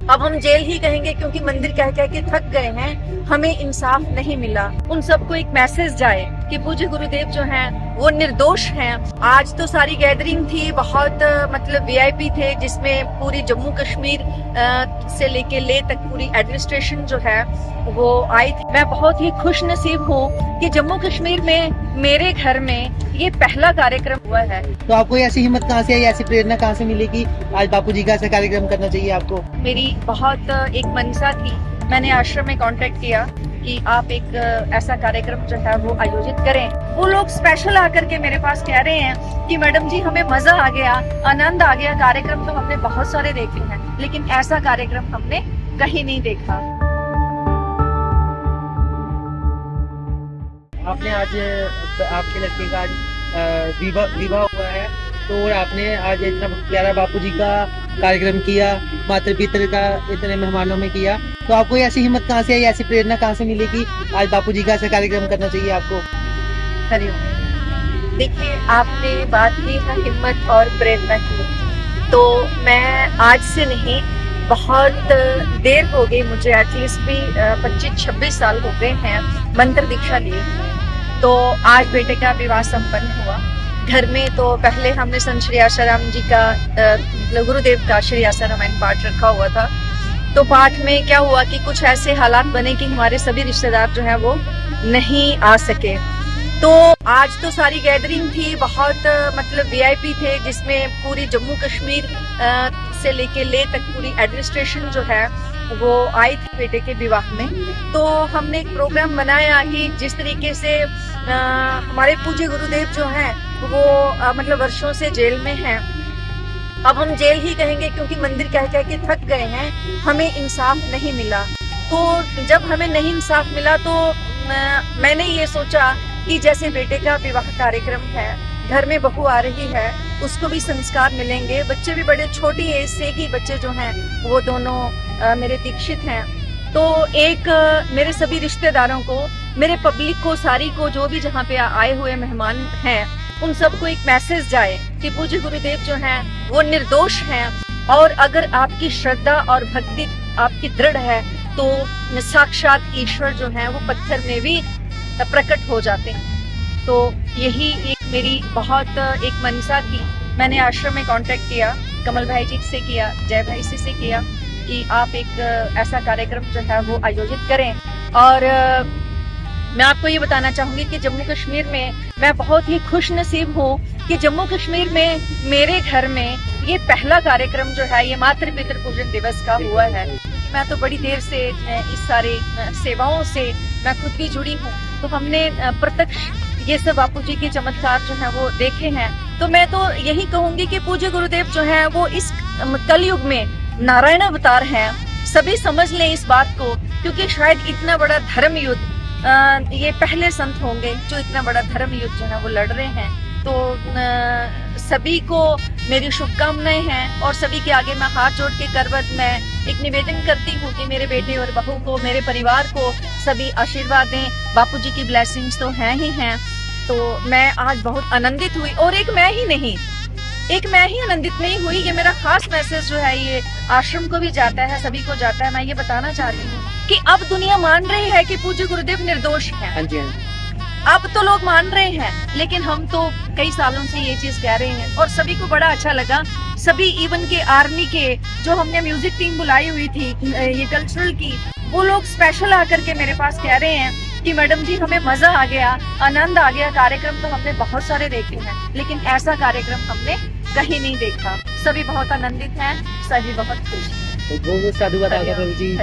अब हम जेल ही कहेंगे क्योंकि मंदिर कह कह के थक गए हैं, हमें इंसाफ नहीं मिला। उन सबको एक मैसेज जाए कि पूज्य गुरुदेव जो हैं वो निर्दोष हैं। आज तो सारी गैदरिंग थी, बहुत मतलब वीआईपी थे, जिसमें पूरी जम्मू कश्मीर से लेके ले तक पूरी एडमिनिस्ट्रेशन जो है वो आई थी। मैं बहुत ही खुश नसीब हूँ कि जम्मू कश्मीर में मेरे घर में ये पहला कार्यक्रम हुआ है। तो आपको ऐसी हिम्मत कहाँ से आई, ऐसी प्रेरणा कहाँ से मिली कि आज बापूजी का ऐसा कार्यक्रम करना चाहिए आपको? मेरी बहुत एक मनसा थी, मैंने आश्रम में कांटेक्ट किया कि आप एक ऐसा कार्यक्रम जो है वो आयोजित करें। वो लोग स्पेशल आकर के मेरे पास कह रहे हैं कि मैडम जी हमें मजा आ गया, आनंद आ गया। कार्यक्रम तो हमने बहुत सारे देखे हैं, लेकिन ऐसा कार्यक्रम हमने कहीं नहीं देखा। आपने आज आपके लड़के का आज विवाह हुआ है, तो आपने आज इतना प्यारा बापूजी का कार्यक्रम किया, मातृ पितृ का इतने मेहमानों में किया, तो आपको ऐसी हिम्मत कहाँ से आई, ऐसी प्रेरणा कहाँ से मिली कि आज बापूजी का ऐसा कार्यक्रम करना चाहिए आपको? हरिओम। देखिए, आपने बात की है हिम्मत और प्रेरणा की, तो मैं आज से नहीं, बहुत देर हो गई मुझे, एटलीस्ट भी 25-26 साल हो गए हैं मंत्र दीक्षा लिए। तो आज बेटे का विवाह संपन्न हुआ। घर में तो पहले हमने संत श्री आसाराम जी का गुरुदेव का श्री आसा रामायण पाठ रखा हुआ था। तो पाठ में क्या हुआ कि कुछ ऐसे हालात बने कि हमारे सभी रिश्तेदार जो हैं वो नहीं आ सके। तो आज तो सारी गैदरिंग थी, बहुत मतलब वीआईपी थे, जिसमें पूरी जम्मू कश्मीर से लेके ले तक पूरी एडमिनिस्ट्रेशन जो है वो आई थी बेटे के विवाह में। तो हमने एक प्रोग्राम बनाया कि जिस तरीके से हमारे पूज्य गुरुदेव जो हैं वो मतलब वर्षों से जेल में हैं। अब हम जेल ही कहेंगे क्योंकि मंदिर कह कह के थक गए हैं, हमें इंसाफ नहीं मिला। तो जब हमें नहीं इंसाफ मिला तो मैंने ये सोचा कि जैसे बेटे का विवाह कार्यक्रम है, घर में बहू आ रही है, उसको भी संस्कार मिलेंगे। बच्चे भी बड़े छोटी एज से ही बच्चे जो हैं वो दोनों मेरे दीक्षित हैं। तो एक मेरे सभी रिश्तेदारों को, मेरे पब्लिक को, सारी को, जो भी जहाँ पे आए हुए मेहमान हैं, उन सबको एक मैसेज जाए कि पूज्य गुरुदेव जो हैं वो निर्दोष हैं। और अगर आपकी श्रद्धा और भक्ति आपकी दृढ़ है तो साक्षात ईश्वर जो है वो पत्थर में भी प्रकट हो जाते हैं। तो यही एक मेरी बहुत एक मनसा थी। मैंने आश्रम में कांटेक्ट किया, कमल भाई जी से किया, जय भाई से किया कि आप एक ऐसा कार्यक्रम जो है वो आयोजित करें। और मैं आपको ये बताना चाहूंगी कि जम्मू कश्मीर में मैं बहुत ही खुश नसीब हूँ कि जम्मू कश्मीर में मेरे घर में ये पहला कार्यक्रम जो है ये मातृ पितृ पूजन दिवस का हुआ है। मैं तो बड़ी देर से इस सारे सेवाओं से मैं खुद भी जुड़ी हूँ, तो हमने प्रत्यक्ष ये सब बापूजी के चमत्कार जो है वो देखे हैं। तो मैं तो यही कहूंगी कि पूज्य गुरुदेव जो है वो इस कलयुग में नारायण अवतार हैं। सभी समझ लें इस बात को, क्योंकि शायद इतना बड़ा धर्म युद्ध ये पहले संत होंगे जो इतना बड़ा धर्म युद्ध जो है वो लड़ रहे हैं। तो सभी को मेरी शुभकामनाएं हैं और सभी के आगे मैं हाथ जोड़ के करवत मैं एक निवेदन करती हूँ कि मेरे बेटे और बहू को, मेरे परिवार को सभी आशीर्वाद दें। बापूजी की ब्लेसिंग्स तो हैं ही हैं। तो मैं आज बहुत आनंदित हुई, और एक मैं ही आनंदित नहीं हुई, ये मेरा खास मैसेज जो है ये आश्रम को भी जाता है, सभी को जाता है। मैं ये बताना चाहती हूँ कि अब दुनिया मान रही है कि पूज्य गुरुदेव निर्दोष हैं। हाँ जी, अब तो लोग मान रहे हैं, लेकिन हम तो कई सालों से ये चीज कह रहे हैं और सभी को बड़ा अच्छा लगा। सभी इवन के आर्मी के जो हमने म्यूजिक टीम बुलाई हुई थी ये कल्चरल की, वो लोग स्पेशल आकर के मेरे पास कह रहे हैं कि मैडम जी हमें मजा आ गया, आनंद आ गया। कार्यक्रम तो हमने बहुत सारे देखे हैं, लेकिन ऐसा कार्यक्रम हमने कहीं नहीं देखा। सभी बहुत आनंदित हैं, सभी बहुत खुश हैं। बहुत साधुवाद हरिओम। जी।